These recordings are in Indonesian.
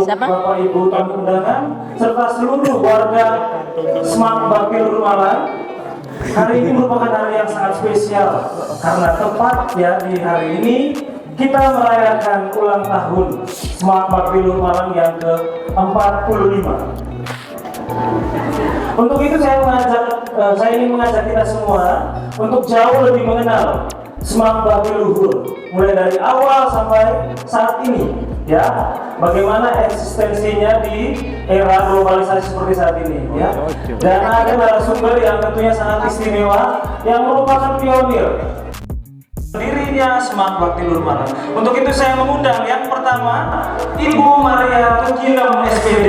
Siapa? Bapak Ibu tamu undangan serta seluruh warga Semak Bakti Luhur Malang. Hari ini merupakan hari yang sangat spesial karena tepat ya di hari ini kita merayakan ulang tahun Semak Bakti Luhur Malang yang ke-45. Untuk itu saya ingin mengajak kita semua untuk jauh lebih mengenal Semak Bakti Luhur mulai dari awal sampai saat ini ya, bagaimana eksistensinya di era globalisasi seperti saat ini ya. Dan ada narasumber yang tentunya sangat istimewa yang merupakan pionir berdirinya Semak Bakti Luhur Malang. Untuk itu saya mengundang yang pertama Ibu Maria Tukinem SPD,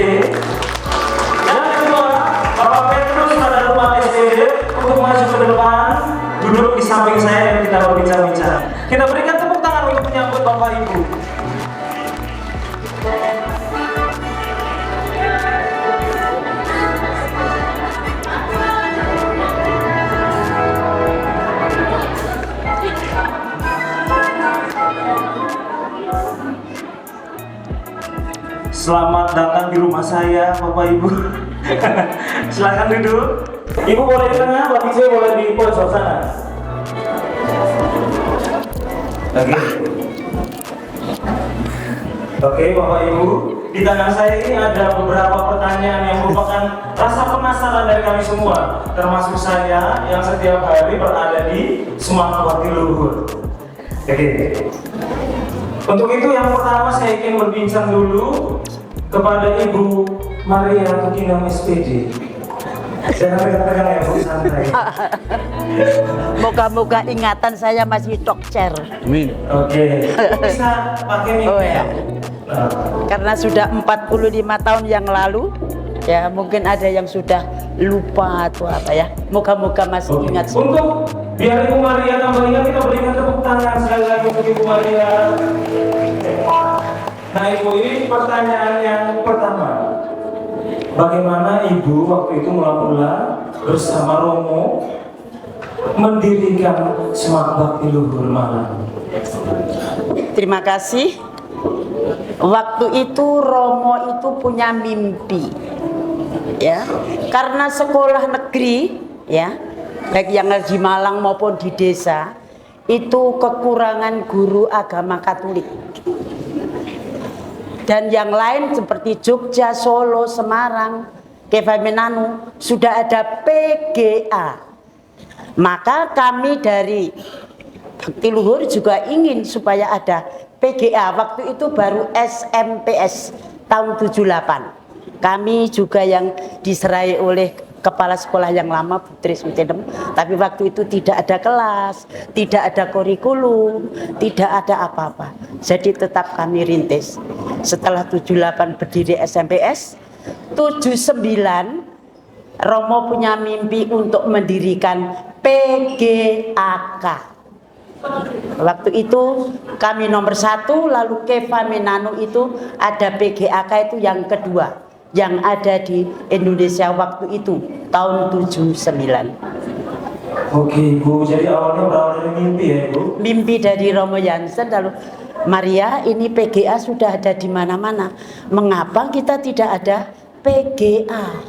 yang kedua Bapak Petrus Kadaruma SPD untuk maju ke depan duduk di samping saya dan kita berbincang-bincang. Kita berikan tepuk tangan untuk menyambut Bapak Ibu. Selamat datang di rumah saya, Bapak Ibu. Silakan duduk. Ibu boleh di tengah, Bapak Ibu boleh di pojok sana. Oke, Bapak Ibu. Di tangan saya ini ada beberapa pertanyaan yang merupakan rasa penasaran dari kami semua, termasuk saya yang setiap hari berada di Semak Bakti Luhur. Oke. Untuk itu yang pertama saya ingin berbincang dulu kepada Ibu Maria Tukinem SPD. Jangan pegang-pegang ya, Bu, santai. Moga-moga ingatan saya masih tokcer. Amin. Oke. Bisa pakai mic. Oh ya. Karena sudah 45 tahun yang lalu, ya mungkin ada yang sudah lupa atau apa ya. Moga-moga masih ingat. Untuk biar Ibu Maria tambah ingat, kita berikan tepuk tangan sekali lagi untuk Ibu Maria. Nah Ibu, ini pertanyaan yang pertama. Bagaimana Ibu waktu itu mula-mula bersama Romo mendirikan Semak Bakti Luhur Malang? Terima kasih. Waktu itu Romo itu punya mimpi, ya, karena sekolah negeri, ya, baik yang di Malang maupun di desa, itu kekurangan guru agama Katolik. Dan yang lain seperti Jogja, Solo, Semarang, Kevaminanu sudah ada PGA. Maka kami dari Bakti Luhur juga ingin supaya ada PGA. Waktu itu baru SMPS tahun 78. Kami juga yang diserai oleh kepala sekolah yang lama Putri Sutinem, tapi waktu itu tidak ada kelas, tidak ada kurikulum, tidak ada apa-apa. Jadi tetap kami rintis. Setelah 78 berdiri SMPS, 79 Romo punya mimpi untuk mendirikan PGAK. Waktu itu kami nomor 1, lalu Kevaminanu itu ada PGAK itu yang kedua yang ada di Indonesia waktu itu tahun 79. Oke Ibu, jadi awalnya berawal dari mimpi ya Ibu? Mimpi dari Romo Jansen, lalu Maria, ini PGA sudah ada di mana-mana. Mengapa kita tidak ada PGA?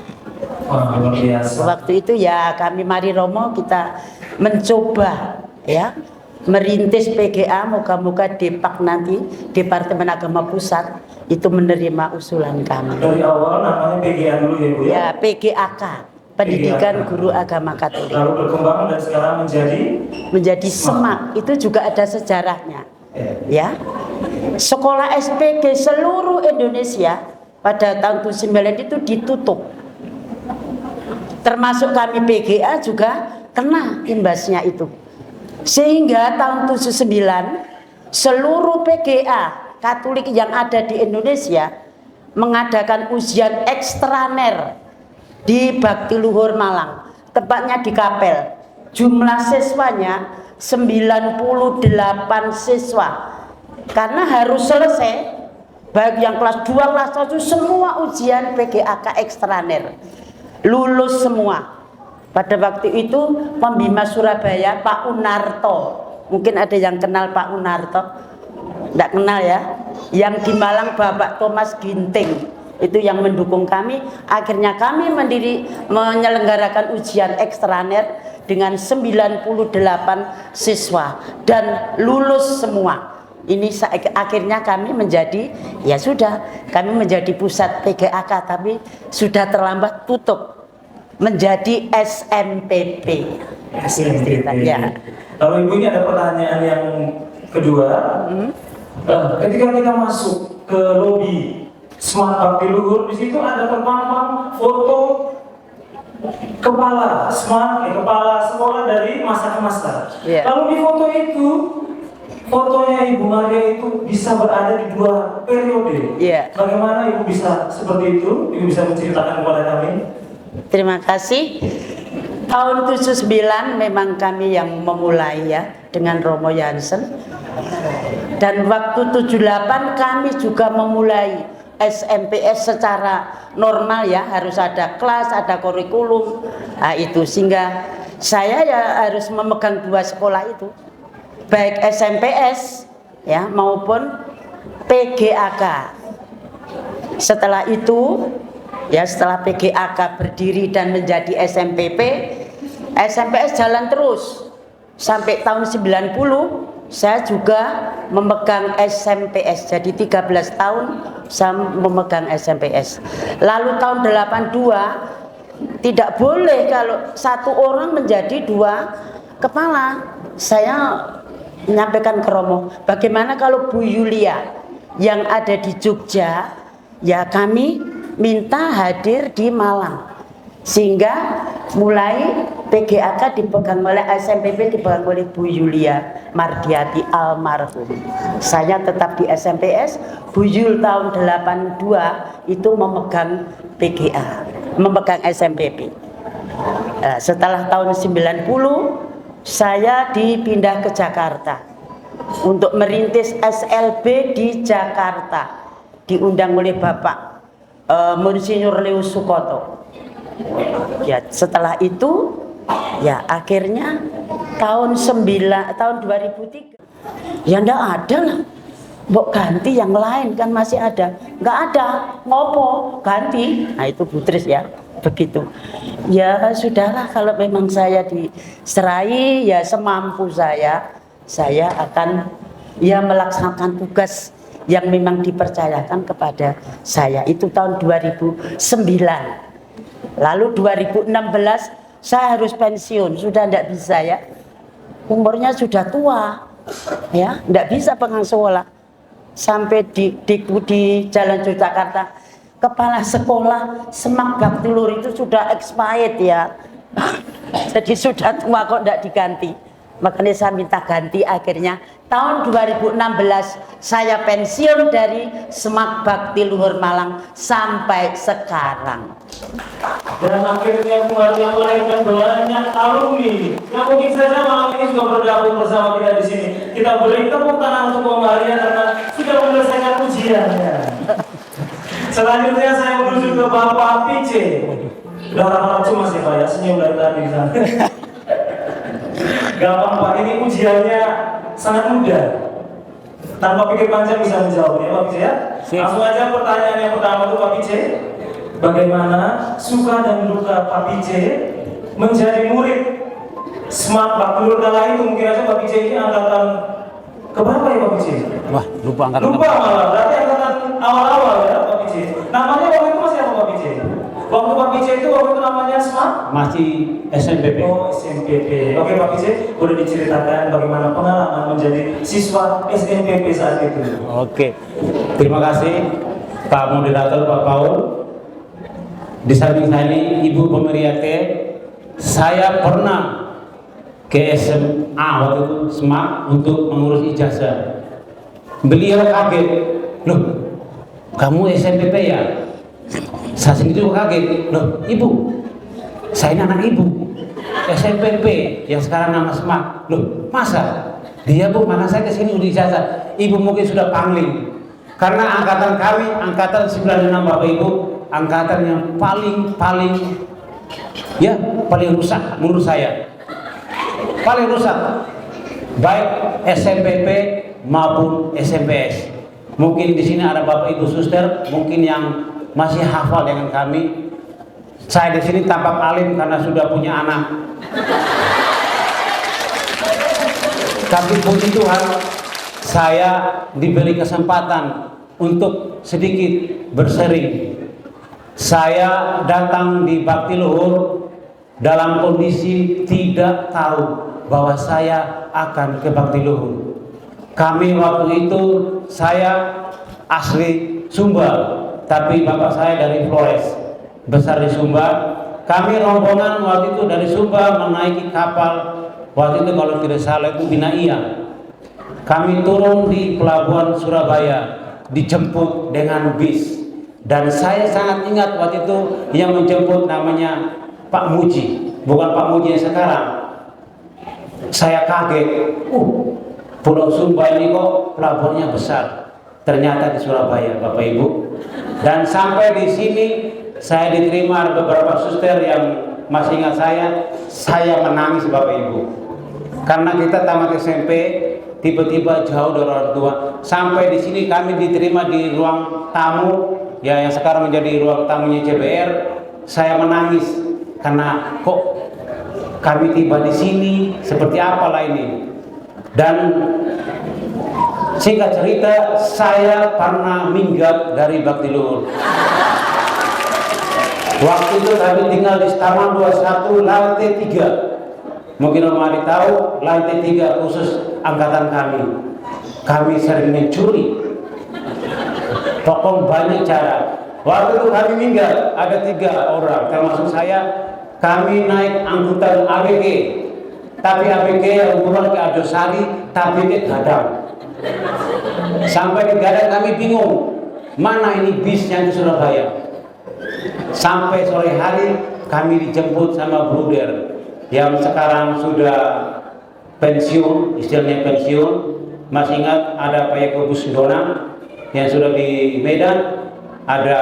Wah, luar biasa. Waktu itu ya kami Mari Romo kita mencoba ya merintis PGA, moga-moga Depak nanti Departemen Agama Pusat itu menerima usulan kami. Dari awal namanya PGA dulu ya Bu ya? Ya, PGAK, Pendidikan PGAK. Guru Agama Katolik. Lalu berkembang dan sekarang menjadi Semak. Itu juga ada sejarahnya. Ya. Sekolah SPG seluruh Indonesia pada tahun 79 itu ditutup. Termasuk kami PGA juga kena imbasnya itu. Sehingga tahun 79 seluruh PGA Katolik yang ada di Indonesia mengadakan ujian ekstraner di Bakti Luhur Malang, tepatnya di Kapel. Jumlah siswanya 98 siswa. Karena harus selesai, baik yang kelas 2, kelas 1 semua ujian PGAK ekstraner. Lulus semua. Pada waktu itu pembina Surabaya Pak Unarto, mungkin ada yang kenal Pak Unarto, tidak kenal ya. yang di Malang Bapak Thomas Ginting itu yang mendukung kami. Akhirnya kami menyelenggarakan ujian ekstraner dengan 98 siswa dan lulus semua. Ini akhirnya kami menjadi, ya sudah, kami menjadi pusat PGAK, tapi sudah terlambat tutup menjadi SMPP. Ya. Kalau Ibu, ini ada pertanyaan yang kedua. Ketika kita masuk ke lobi Smart Bakti Luhur, di situ ada terpampang foto kepala Smart, kepala sekolah dari masa ke masa. Lalu di foto itu, fotonya Ibu Maria itu bisa berada di 2 periode. Bagaimana Ibu bisa seperti itu? Ibu bisa menceritakan kepada kami? Terima kasih. Tahun 79 memang kami yang memulai ya dengan Romo Jansen. Dan waktu 78 kami juga memulai SMPS secara normal ya, harus ada kelas, ada kurikulum. Nah, itu sehingga saya ya harus memegang 2 sekolah itu. Baik SMPS ya maupun PGAK. Setelah itu ya, setelah PGAK berdiri dan menjadi SMPP, SMPS jalan terus sampai tahun 90. Saya juga memegang SMPS, jadi 13 tahun saya memegang SMPS. Lalu tahun 82 tidak boleh kalau satu orang menjadi 2 kepala. Saya menyampaikan ke Romo, bagaimana kalau Bu Yulia yang ada di Jogja, ya kami minta hadir di Malang. Sehingga mulai PGAK dipegang oleh SMPP, dipegang oleh Bu Yulia Mardiati almarhum. Saya tetap di SMPS, Bu Yul tahun 82 itu memegang PGA, memegang SMPP. Setelah tahun 90 saya dipindah ke Jakarta untuk merintis SLB di Jakarta, diundang oleh Bapak Monsinyur Leo Sukoto. Ya, setelah itu ya akhirnya tahun 2003 ya ndak ada lah, mbok ganti yang lain kan masih ada, nggak ada, ngopo ganti. Nah itu Butris ya begitu. Ya sudahlah, kalau memang saya diserai ya semampu saya akan ya melaksanakan tugas yang memang dipercayakan kepada saya. Itu tahun 2009. Lalu 2016 saya harus pensiun, sudah tidak bisa ya, umurnya sudah tua ya, tidak bisa pengasuh sampai di Jalan Yogyakarta. Kepala sekolah Semak Bakti Luhur itu sudah expired ya, jadi sudah tua kok tidak diganti. Makanya saya minta ganti. Akhirnya tahun 2016 saya pensiun dari Semak Bakti Luhur Malang sampai sekarang. Dan akhirnya yang melahirkan banyak alumni yang mungkin saja malam ini sudah bergabung bersama kita di sini. Kita beri tepuk tangan untuk Bu Maria karena sudah menyelesaikan ujiannya. Selanjutnya saya menuju ke Bapak PC. Udah orang-orang cuma sih Pak ya, senyum dari tadi di sana. Gampang Pak, ini ujiannya sangat mudah. Tanpa pikir panjang bisa menjawab ya Pak PC ya. Langsung aja pertanyaan yang pertama itu Pak PC. Bagaimana suka dan duka Pak PC menjadi murid Smart Bakti Luhur kala itu? Mungkin aja Pak PC ini angkatan keberapa ya Pak PC? Wah, lupa angkatan. Lupa malah, berarti angkatan awal-awal ya Pak PC. Namanya waktu itu masih apa Pak PC? Waktu Pak PC itu waktu itu namanya Smart? Masih SMPP. Oh, SMPP. Oke Pak PC, boleh diceritakan bagaimana pengalaman menjadi siswa SMPP saat itu? Oke, terima kasih Pak Moderator, Pak Paul. Di samping saya ini Ibu Pemeriate, saya pernah ke SMA waktu itu Semak untuk mengurus ijazah. Beliau kaget, loh kamu SMPP ya? Saya sendiri juga kaget, loh Ibu, saya ini anak Ibu SMPP yang sekarang nama Semak. Loh masa? Dia Bu, maka saya kesini untuk ijazah. Ibu mungkin sudah pangling, karena angkatan kami, angkatan 96 Bapak Ibu, angkatan yang paling rusak menurut saya, paling rusak baik SMPP maupun SMPS. Mungkin di sini ada Bapak Ibu suster, mungkin yang masih hafal dengan kami. Saya di sini tampak alim karena sudah punya anak. Tapi puji Tuhan, saya diberi kesempatan untuk sedikit bersering. Saya datang di Bakti Luhur dalam kondisi tidak tahu bahwa saya akan ke Bakti Luhur. Kami waktu itu, saya asli Sumba, tapi bapak saya dari Flores, besar di Sumba. Kami rombongan waktu itu dari Sumba menaiki kapal, waktu itu kalau tidak salah itu Binaia. Kami turun di pelabuhan Surabaya, dijemput dengan bis. Dan saya sangat ingat waktu itu yang menjemput namanya Pak Muji, bukan Pak Muji yang sekarang. Saya kaget, Pulau Sumba ini kok pelabuhannya besar. Ternyata di Surabaya, Bapak Ibu. Dan sampai di sini saya diterima beberapa suster yang masih ingat saya menangis Bapak Ibu. Karena kita tamat SMP, tiba-tiba jauh dari orang tua. Sampai di sini kami diterima di ruang tamu, ya yang sekarang menjadi ruang tamunya CBR. Saya menangis karena kok kami tiba di sini, seperti apalah ini. Dan singkat cerita, saya pernah minggat dari Bakti Luhur. Waktu itu kami tinggal di Taman 21 lantai 3. Mungkin Om Adi tahu, lantai 3 khusus angkatan kami. Kami sering mencuri. Pokok banyak cara. Waktu itu kami minggat, ada 3 orang, termasuk saya. Kami naik angkutan ABG. Tapi ABG yang hubungan ke Arjosari, tapi ke Gadang. Sampai di Gadang kami bingung, mana ini bis yang ke Surabaya. Sampai sore hari kami dijemput sama bruder yang sekarang sudah pensiun, istilahnya pensiun. Masih ingat ada Pak Yakobus Donang yang sudah di Medan, ada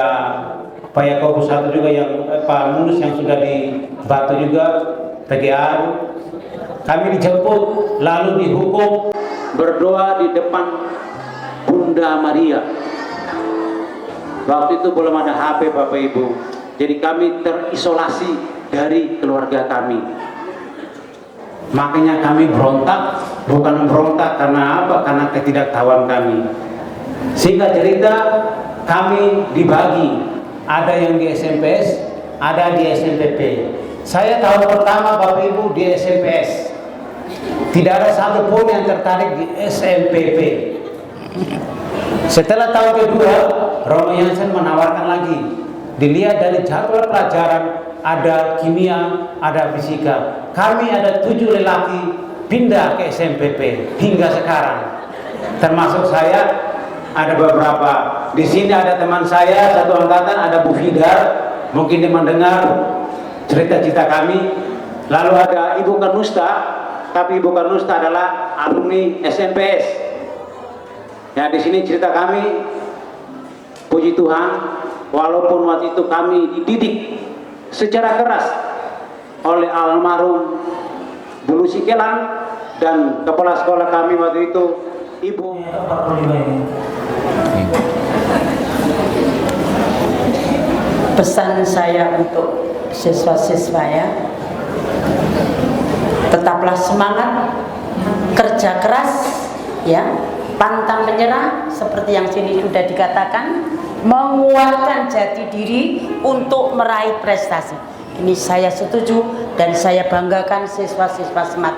Pak Yakobus satu juga yang Pak Munus yang sudah di Batu juga, TGA. Kami dijemput lalu dihukum berdoa di depan Bunda Maria. Waktu itu belum ada HP Bapak Ibu, jadi kami terisolasi dari keluarga kami. Makanya kami berontak, bukan berontak karena apa? Karena ketidaktahuan kami. Singkat cerita, kami dibagi, ada yang di SMPS, ada di SMPP. Saya tahun pertama Bapak Ibu di SMPS, tidak ada satupun yang tertarik di SMPP. Setelah tahun kedua, Romo Jansen menawarkan lagi. Dilihat dari jadwal pelajaran, ada kimia, ada fisika. Kami ada 7 lelaki pindah ke SMPP hingga sekarang. Termasuk saya, ada beberapa. Di sini ada teman saya satu angkatan, ada Bu Fidar. Mungkin dia mendengar cerita-cerita kami. Lalu ada Ibu Kanusta, tapi Ibu Kanusta adalah alumni SMPS. Ya, di sini cerita kami, puji Tuhan, walaupun waktu itu kami dididik secara keras oleh almarhum Bulu Sikelan dan kepala sekolah kami waktu itu Ibu. Pesan saya untuk siswa-siswa ya, tetaplah semangat, kerja keras ya, pantang menyerah seperti yang sini sudah dikatakan, menguatkan jati diri untuk meraih prestasi. Ini saya setuju dan saya banggakan siswa-siswa SMAT.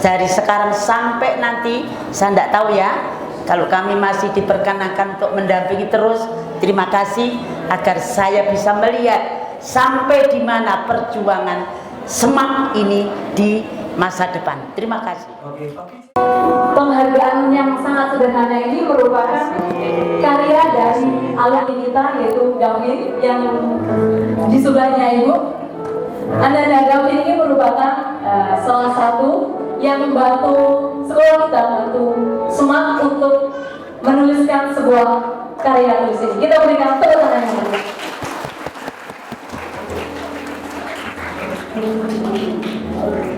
Dari sekarang sampai nanti, saya tidak tahu ya, kalau kami masih diperkenankan untuk mendampingi terus, terima kasih agar saya bisa melihat sampai di mana perjuangan SMAT ini di masa depan. Terima kasih. Penghargaan yang sangat sederhana ini merupakan karya dari alumni kita, yaitu Gavin yang di sebelahnya Ibu. Anda Gavin ini merupakan salah satu yang membantu sekolah kita, membantu SMAT untuk menuliskan sebuah karya tulis ini. Kita berikan tepuk tangan yang baik.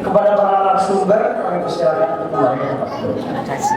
Kepada para narasumber kami persilakan. Terima kasih.